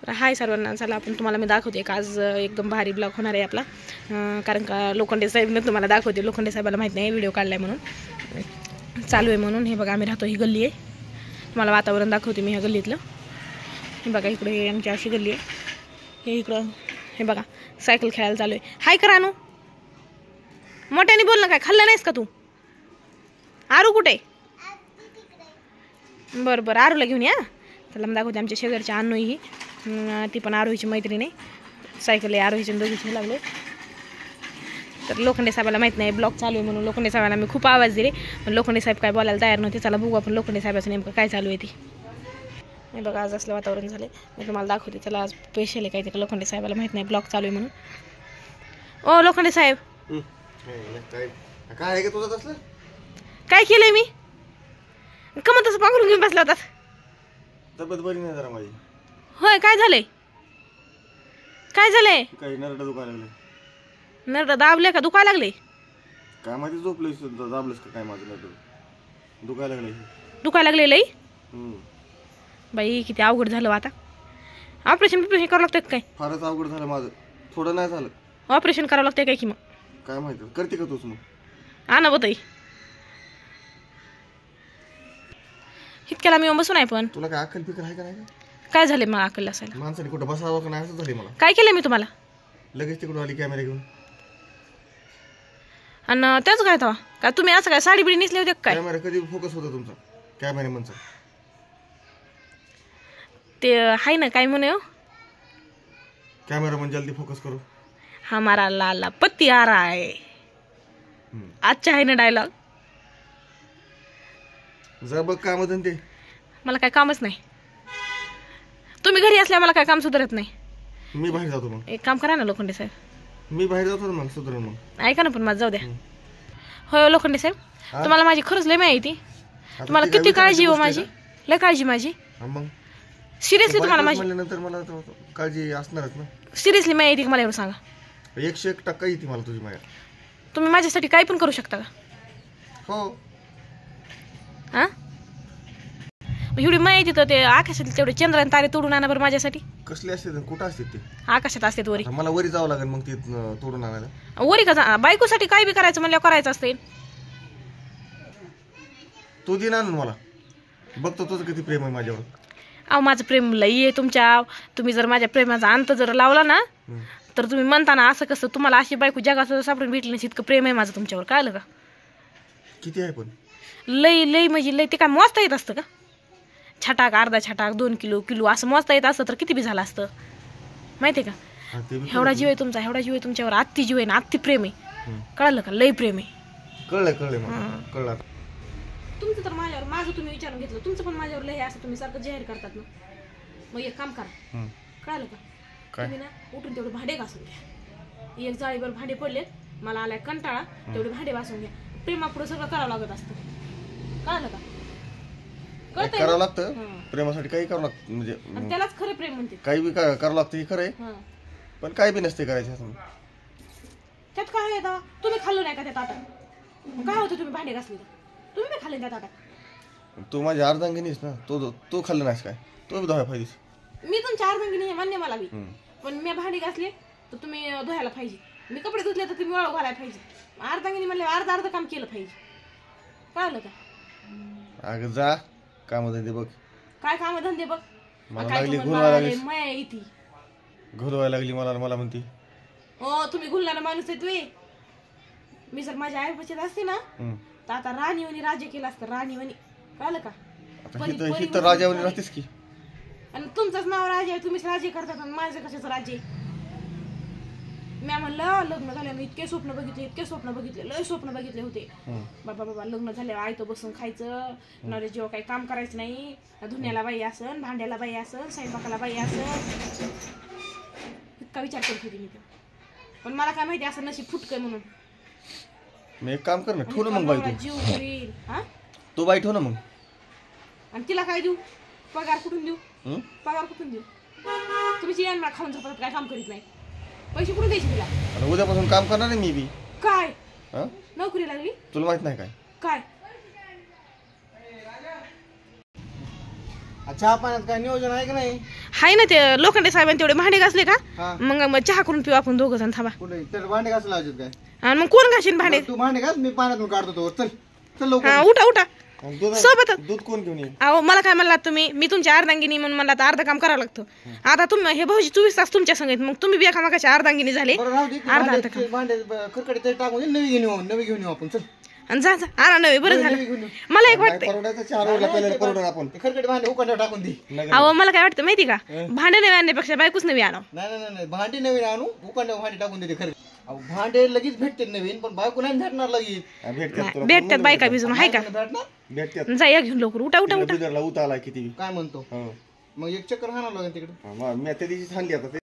हाय सर्वांना, चला आपण तुम्हाला मी दाखवते एक आज एकदम भारी ब्लॉग होणार आहे आपला. कारण का लोखंडे साहेबने तुम्हाला दाखवते. लोखंडे साहेबाला माहीत नाही व्हिडिओ काढलाय म्हणून, चालू आहे म्हणून. हे बघा आम्ही राहतो, ही गल्ली आहे. तुम्हाला वातावरण दाखवते मी ह्या गल्लीतलं. हे बघा इकडे आमची अशी गल्ली आहे. हे इकडं हे बघा सायकल खेळायला चालू आहे. हाय करा अनु, मोठ्याने बोल ना. काय खाल्लं नाहीस का तू? आरू कुठे? बरं बरं, आरूला घेऊन या. त्याला मग दाखवते आमच्या शेजारची अनु, ही ती पण आरोहीची मैत्रीण आहे. सायकल आहे आरोहीची, दोघीची लागले. तर लोखंडे साहेबाला माहीत नाही ब्लॉग चालू आहे म्हणून लोखंडे साहेबांना मी खूप आवाज दिले, पण लोखंडे साहेब काय बोलायला तयार नव्हते. चला बघू आपण लोखंडे साहेबाचं नेमकं काय चालू आहे ती. हे बघा आज असलं वातावरण झालं, मी तुम्हाला दाखवते. चला आज स्पेशल आहे काहीतरी. लोखंडे साहेबाला माहीत नाही ब्लॉग चालू आहे म्हणून. ओ लोखंडे साहेब, काय का तुझं तसलं? काय केलंय मी? कमन तसं पांघरून घेऊन बसला होता. तब्येत बरी नाही जरा माझी. होय, काय झालंय? काय झालंय? काही नरडं दुखायला लागले. नरड दाबले का? दुखायला लागले? काय माहिती झोपलंय दाबलंस का काय? माझं नरडं दुखायला लागले. दुखायला लागले लई? बाई किती अवघड झालं आता. ऑपरेशन करावं लागतं काय? फारच अवघड झालं माझं. थोडं नाही झालं. ऑपरेशन करावं लागतंय काय की? मग काय माहिती करते का तूच? मग आणा बताई इतक्याला मी बसून आहे. पण तुला काय अक्कल फिकर आहे का नाही? काय झाले मग अक्कल असायला? माणसाने कुठं बसावं का नाही असं झाले मला. काय केलं मी तुम्हाला? लगेच तिकडून आली कॅमेरा घेऊन. आणि त्याच काय तेव्हा का तुम्ही असं काय साडी बिडी नेसले होते काय? कॅमेरा कधी फोकस होता तुमचा कॅमेरामनचा? ते आहे ना काय म्हणे हो, कॅमेरामन जल्दी फोकस करो, हमारा लाला पत्ती आ रहा है. आजच्या आहे ना डायलॉग. जा बघ काम धंदे. मला काय कामच नाही. तुम्ही घरी असल्या मला काय काम सुधारत नाही. मी बाहेर जातो. मग एक काम करा ना लोखंडे साहेब. मी बाहेर जातो ना, मग सुधारण. मग ऐका ना, पण माझं जाऊ द्या. होय लोखंडे साहेब, तुम्हाला माझी खरंच लय माहिती. तुम्हाला किती काळजी हो माझी, लय काळजी माझी. मग सिरियसली तुम्हाला माझी म्हणल्यानंतर मला काळजी असणारच ना. सिरियसली माहिती का? मला एवढं सांगा. 101% येते मला तुझी माया. तुम्ही माझ्यासाठी काय पण करू शकता का? हो. हा, एवढी माहिती तर ते आकाशात तेवढे चंद्र आणि तारे तोडून आणा बरं माझ्यासाठी. कसले असते? कुठं असते ते? आकाशात असते वरी. मला वरी जावं लागेल मग ते तोडून आणायला. वरी का? बायकोसाठी काय बी करायचं म्हणल्यावर करायचं असते. तू दिन आणून मला बघतो तुझं किती प्रेम आहे माझ्यावर. अहो माझं प्रेम लई आहे तुमच्या. तुम्ही जर माझ्या प्रेमाचा अंत जर लावला ना, तर तुम्ही म्हणता ना असं कसं तुम्हाला अशी बायको जगात सापडून भेटली नाही. इतकं प्रेम आहे माझं तुमच्यावर. कळलं का? किती आहे पण? लई लई म्हणजे लई. ते काय मोजता येत असतं का? छटाक, अर्धा छटाक, 2 किलो किलो असं मोजता येत असतं तर किती बी झालं असतं. माहितीये का? एवढा जीव आहे तुमचा, एवढा जीव आहे तुमच्यावर. आत्ती जीव आहे ना, आत्ती प्रेम आहे. कळलं का? लई प्रेम आहे. कळलं कळलं. तुमचं तर माझ्यावर, माझं तुम्ही विचारून घेतलं. तुमचं पण माझ्यावर लय असं तुम्ही सारखं जाहीर करतात ना. मग एक काम करा, कळलं का? तुम्ही ना उठून तेवढे भांडे घासून घ्या. एक जाळीभर भांडे पडले, मला आलाय कंटाळा. तेवढे भांडे घासून घ्या. प्रेमापुढे सगळं करावं लागत असतं. कळलं का? करावं लागतं. प्रेमासाठी काही करावं लागतं. म्हणजे त्यालाच खरं प्रेम म्हणते. काही बी करावं लागतं हे खरं आहे, पण काही बी नसते करायचं. त्यात काय आहे? तुम्ही खाल्लं नाही का त्या ताटात? काय होतं तुम्ही भांडे घासले तर? तुम्ही बी खाल्ले त्या ताटात. तू माझ्या अर्धांगिनीस ना. तो खाल्लं नाहीस काय? तो बी धुवायला पाहिजे. मी तुमच्या अर्धांगिनी हे मान्य मला बी, पण मी भांडे घासले तर तुम्ही धुवायला पाहिजे. मी कपडे धुतले तर तुम्ही वाळू घालायला पाहिजे. अर्धांगिनी म्हणले अर्ध काम केलं पाहिजे. कळलं का? अगं जा काम धंदे बघ. काय काम धंदे बघ? मला लागली घुलवायला लागली. माया येते घुलवायला लागली मला म्हणती. हो तुम्ही घुलणारा माणूस आहे तुम्ही. मी जर माझ्या आई बचत असते ना तर आता राणीवणी राज्य केलं असतं. राणीवणी. कळलं का? ही तर राजावणी राहतेस की. आणि तुमचंच नाव राजे आहे, तुम्हीच राज्य करतात. आणि माझं कशाचं राज्य? मी म्हणलं लग्न झालं मी इतके स्वप्न बघितले, लय स्वप्न बघितले होते. बाबा लग्न झाल्यावर आयतं बसून खायचं, नवरे जेव्हा काही काम करायचं नाही, धुण्याला बाई असन, भांड्याला बाई असन, स्वयंपाकाला बाई असन, इतका विचार करत होते मी. पण मला काय माहिती असं नशीब फुटकय म्हणून. मी एक काम कर ना, ठेव ना मग बाई. जीव होईल. तो बाई ठेव ना मग. आणि तिला काय देऊ? पगार कुठून देऊ? पगार कुठून देऊ? तुम्ही मला खाऊन झोपतात, काय काम करीत नाही. पैसे कुठून द्यायचे तिला? उद्यापासून काम करणार नाही मी बी. काय नोकरी लागली? तुला माहित नाही काय? काय चहा पाण्यात काय नियोजन आहे का नाही? हाय ना ते लोखंडे साहेबांनी तेवढे भांडे घासले का हा मग चहा करून पिऊ आपण दोघं जण थांबा. कुठे तर भांडे घासायला लावतात काय? आणि मग कोण घाशीन भांडे? तू भांडे घास, मी पाण्यातून काढतो तो. चल चल हा लवकर. उठा उठा सोबत. दूध कोण घेऊन येईल? अहो मला काय म्हणलात तुम्ही, मी तुमच्या अर्धांगिनी म्हणून मला आता अर्ध काम करावं लागतं. आता तुम्ही हे भाऊजी 24 तास तुमच्या संगत, मग तुम्ही बी एका मागाच्या अर्धांगिनी झाले. बरं राहू दे. भांडे खरकटे ते टाकून नवी घेऊन येऊ आपण. चल आणि जा जा आणा नवे. बरं झालं. मला एक वाटतंय, परवडायचं चहा रोडला पहिला परवडा आपण. ते खरकटे भांडे उकड्यावर टाकून दे. अहो मला काय वाटतं माहिती का, भांडे नवे आणण्यापेक्षा बायकोच नवी आणावं. नाही भांडी नवीन आणू, उकड्यावर भांडे टाकून देते. खरं अहो भांडे लगेच भेटते नवीन, पण बायको नाही भेटणार लगेच. भेटतात बायका भिजून हाय का? भेटणार भेटतात. जा या घेऊन लवकर. उठा उठा उठा. बिदरला उत आला किती. काय म्हणतो? हो मग एक चक्कर हाणावं लागेल तिकडे. मी त्या दिवशी थांबली आता.